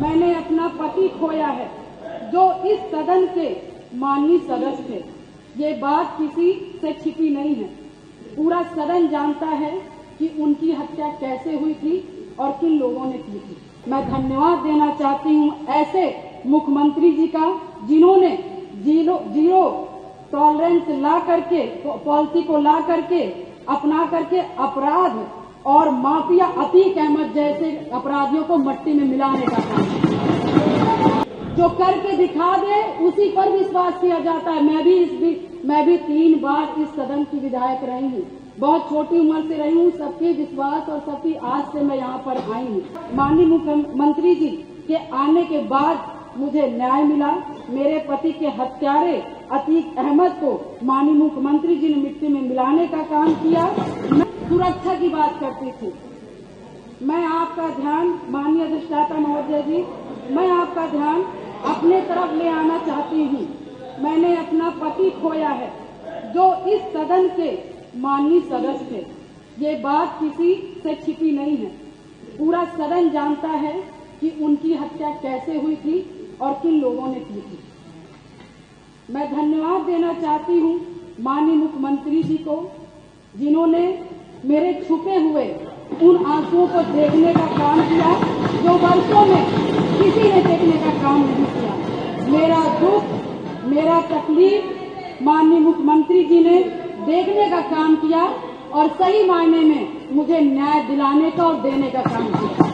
मैंने अपना पति खोया है जो इस सदन के माननीय सदस्य थे। ये बात किसी से छिपी नहीं है। पूरा सदन जानता है कि उनकी हत्या कैसे हुई थी और किन लोगों ने की थी। मैं धन्यवाद देना चाहती हूँ ऐसे मुख्यमंत्री जी का जिन्होंने जीरो टॉलरेंस ला करके पॉलिसी को ला करके अपना करके अपराध और माफिया अतीक अहमद जैसे अपराधियों को मट्टी में मिलाने का काम जो करके दिखा दे उसी पर विश्वास किया जाता है। मैं भी 3 बार इस सदन की विधायक रही हूँ। बहुत छोटी उम्र से रही हूँ। सबके विश्वास और सबकी आस से मैं यहाँ पर आई हूँ। माननीय मुख्यमंत्री जी के आने के बाद मुझे न्याय मिला। मेरे पति के हत्यारे अतीक अहमद को माननीय मुख्यमंत्री जी ने मिट्टी में मिलाने का काम किया। मैं सुरक्षा की बात करती थी। मैं आपका ध्यान माननीय अधिष्ठाता महोदय जी, मैं आपका ध्यान अपने तरफ ले आना चाहती हूँ। मैंने अपना पति खोया है जो इस सदन के माननीय सदस्य थे। ये बात किसी से छिपी नहीं है। पूरा सदन जानता है कि उनकी हत्या कैसे हुई थी और किन लोगों ने की थी। मैं धन्यवाद देना चाहती हूँ माननीय मुख्यमंत्री जी को जिन्होंने मेरे छुपे हुए उन आंसुओं को देखने का काम किया जो वर्षों में किसी ने देखने का काम नहीं किया। मेरा दुख, मेरा तकलीफ माननीय मुख्यमंत्री जी ने देखने का काम किया और सही मायने में मुझे न्याय दिलाने का और देने का काम किया।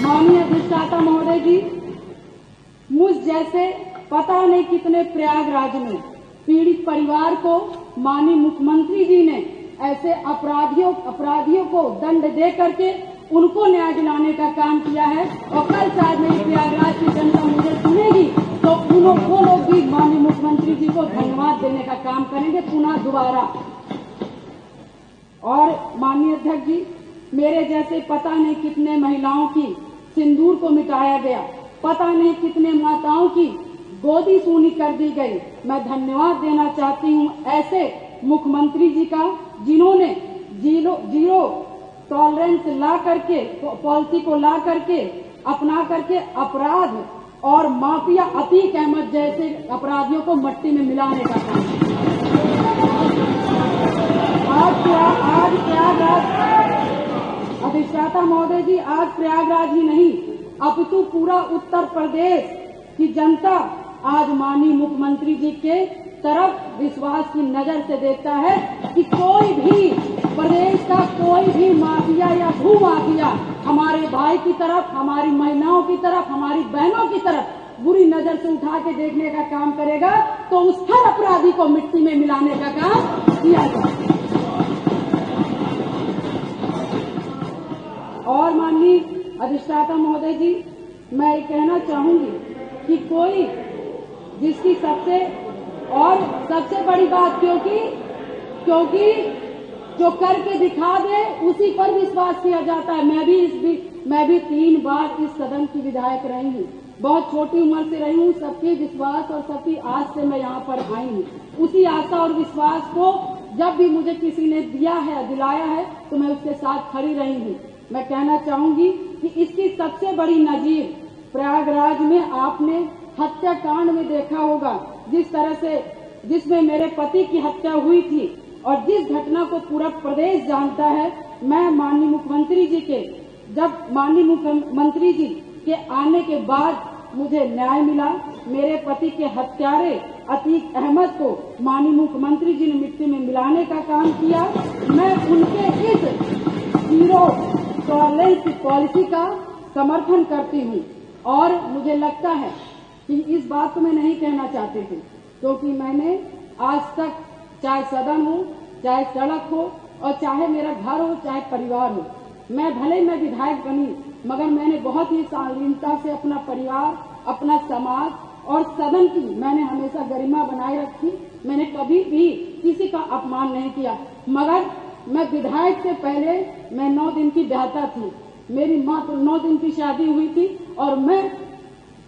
माननीय अधिष्ठाता महोदय जी, मुझ जैसे पता नहीं कितने प्रयागराज में पीड़ित परिवार को माननीय मुख्यमंत्री जी ने ऐसे अपराधियों को दंड दे करके उनको न्याय दिलाने का काम किया है। और कल शायद मेरी प्रयागराज की जनता मुझे सुनेगी तो वो लोग भी माननीय मुख्यमंत्री जी को धन्यवाद देने का काम करेंगे पुनः दोबारा। और माननीय अध्यक्ष जी, मेरे जैसे पता नहीं कितने महिलाओं की सिंदूर को मिटाया गया, पता नहीं कितने माताओं की गोदी सूनी कर दी गई। मैं धन्यवाद देना चाहती हूँ ऐसे मुख्यमंत्री जी का जिन्होंने जीरो टॉलरेंस ला करके पॉलिसी को ला करके अपना करके अपराध और माफिया अतीक अहमद जैसे अपराधियों को मट्टी में मिलाने का काम। आज प्रयागराज अधिष्ठाता महोदय जी, आज प्रयागराज ही नहीं अपितु पूरा उत्तर प्रदेश की जनता आज माननीय मुख्यमंत्री जी के तरफ विश्वास की नजर से देखता है कि कोई भी प्रदेश का कोई भी माफिया या भू माफिया हमारे भाई की तरफ, हमारी महिलाओं की तरफ, हमारी बहनों की तरफ बुरी नजर से उठा के देखने का काम करेगा तो उस हर अपराधी को मिट्टी में मिलाने का काम किया जाए। और माननीय अधिष्ठाता महोदय जी, मैं ये कहना चाहूंगी कि कोई जिसकी सबसे बड़ी बात क्योंकि जो करके दिखा दे उसी पर विश्वास किया जाता है। मैं भी 3 बार इस सदन की विधायक रही हूँ। बहुत छोटी उम्र से रही हूँ। सबके विश्वास और सबकी आस से मैं यहाँ पर आई हूँ। उसी आशा और विश्वास को जब भी मुझे किसी ने दिलाया है तो मैं उसके साथ खड़ी रही हूँ। मैं कहना चाहूंगी कि इसकी सबसे बड़ी नजीर प्रयागराज में आपने हत्याकांड में देखा होगा, जिसमें मेरे पति की हत्या हुई थी और जिस घटना को पूरा प्रदेश जानता है। मैं माननीय मुख्यमंत्री जी के आने के बाद मुझे न्याय मिला। मेरे पति के हत्यारे अतीक अहमद को माननीय मुख्यमंत्री जी ने मिट्टी में मिलाने का काम किया। मैं उनके इस जीरो टॉलरेंस पॉलिसी का समर्थन करती हूँ और मुझे लगता है कि इस बात को मैं नहीं कहना चाहती थी क्योंकि मैंने आज तक चाहे सदन हो, चाहे सड़क हो और चाहे मेरा घर हो, चाहे परिवार हो, मैं विधायक बनी मगर मैंने बहुत ही शालीनता से अपना परिवार, अपना समाज और सदन की मैंने हमेशा गरिमा बनाए रखी। मैंने कभी भी किसी का अपमान नहीं किया। मगर मैं विधायक से पहले मैं 9 दिन की ब्याहता थी। मेरी माँ तो 9 दिन की शादी हुई थी और मैं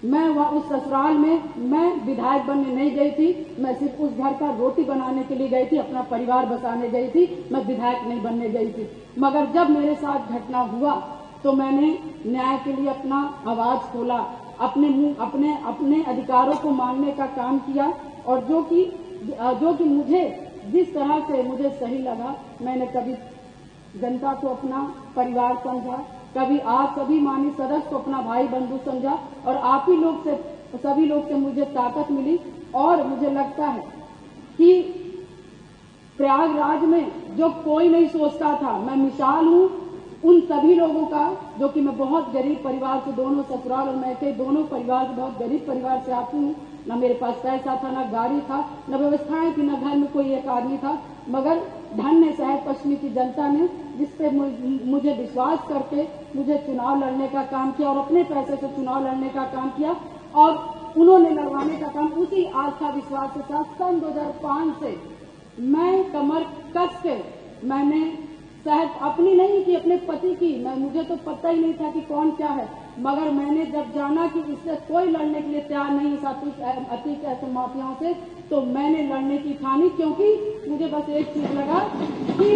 उस ससुराल में मैं विधायक बनने नहीं गई थी। मैं सिर्फ उस घर का रोटी बनाने के लिए गई थी, अपना परिवार बसाने गई थी। मैं विधायक नहीं बनने गई थी। मगर जब मेरे साथ घटना हुआ तो मैंने न्याय के लिए अपना आवाज खोला, अपने अधिकारों को मांगने का काम किया, और जो कि मुझे जिस तरह से मुझे सही लगा, मैंने कभी जनता को अपना परिवार समझा, कभी आप सभी माननीय सदस्य को अपना भाई बंधु समझा, और आप ही लोग से, सभी लोग से मुझे ताकत मिली। और मुझे लगता है कि प्रयागराज में जो कोई नहीं सोचता था, मैं मिसाल हूं उन सभी लोगों का, जो कि मैं बहुत गरीब परिवार से, दोनों ससुराल और मैके दोनों परिवार से, बहुत गरीब परिवार से आती हूँ। न मेरे पास पैसा था, न गाड़ी था, न व्यवस्थाएं थी, न घर में कोई एक आदमी था, मगर धन्य शहर पश्चिमी की जनता ने, जिसपे मुझे विश्वास करके मुझे चुनाव लड़ने का काम किया और अपने पैसे से चुनाव लड़ने का काम किया, और उन्होंने लड़वाने का काम उसी आस्था विश्वास के साथ सन 2005 से मैं कमर कस के, मैंने शायद अपनी नहीं की, अपने पति की, मुझे तो पता ही नहीं था कि कौन क्या है, मगर मैंने जब जाना कि इससे कोई लड़ने के लिए तैयार नहीं था अतीक ऐसे माफियाओं से, तो मैंने लड़ने की ठानी, क्योंकि मुझे बस एक चीज लगा कि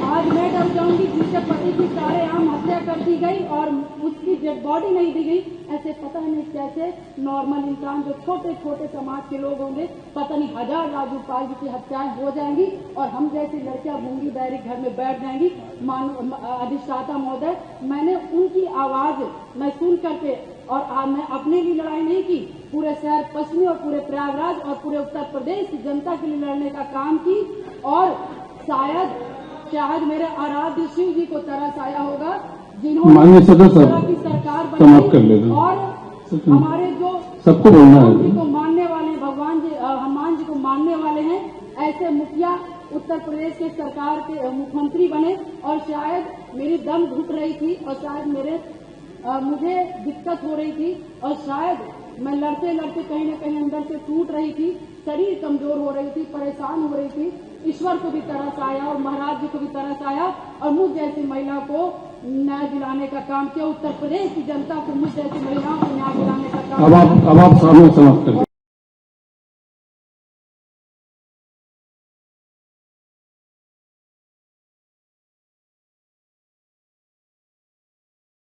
आज मैं डर जाऊंगी, जिसके पति की सारेआम हत्या कर दी गई और उसकी डेड बॉडी नहीं दी गई, ऐसे पता नहीं कैसे नॉर्मल इंसान, जो छोटे छोटे समाज के लोग होंगे, पता नहीं 1000 राजू पाल जी की हत्याएं हो जाएंगी और हम जैसी लड़कियां गूंगी बैरी घर में बैठ जाएंगी। अधिष्ठाता महोदय, मैंने उनकी आवाज मैं सुन करके, और मैं अपने लिए लड़ाई नहीं की, पूरे शहर पश्चिमी और पूरे प्रयागराज और पूरे उत्तर प्रदेश की जनता के लिए लड़ने का काम की, और शायद मेरे आराध्य शिव जी को तरस आया होगा, जिन्होंने इस तरह की सरकार बनाई, और हमारे जो सबको बोलना है, जी को मानने वाले, भगवान जी हनुमान जी को मानने वाले हैं, ऐसे मुखिया उत्तर प्रदेश के सरकार के मुख्यमंत्री बने, और शायद मेरी दम घुट रही थी, और शायद मुझे दिक्कत हो रही थी, और शायद मैं लड़ते लड़ते कहीं न कहीं अंदर से टूट रही थी, शरीर कमजोर हो रही थी, परेशान हो रही थी। ईश्वर को भी तरस आया और महाराज जी को भी तरस आया, और मुझ जैसी महिला को न्याय दिलाने का काम किया, उत्तर प्रदेश की जनता को मुझ जैसी महिलाओं को न्याय दिलाने का काम। अब आप सामने समाप्त करें।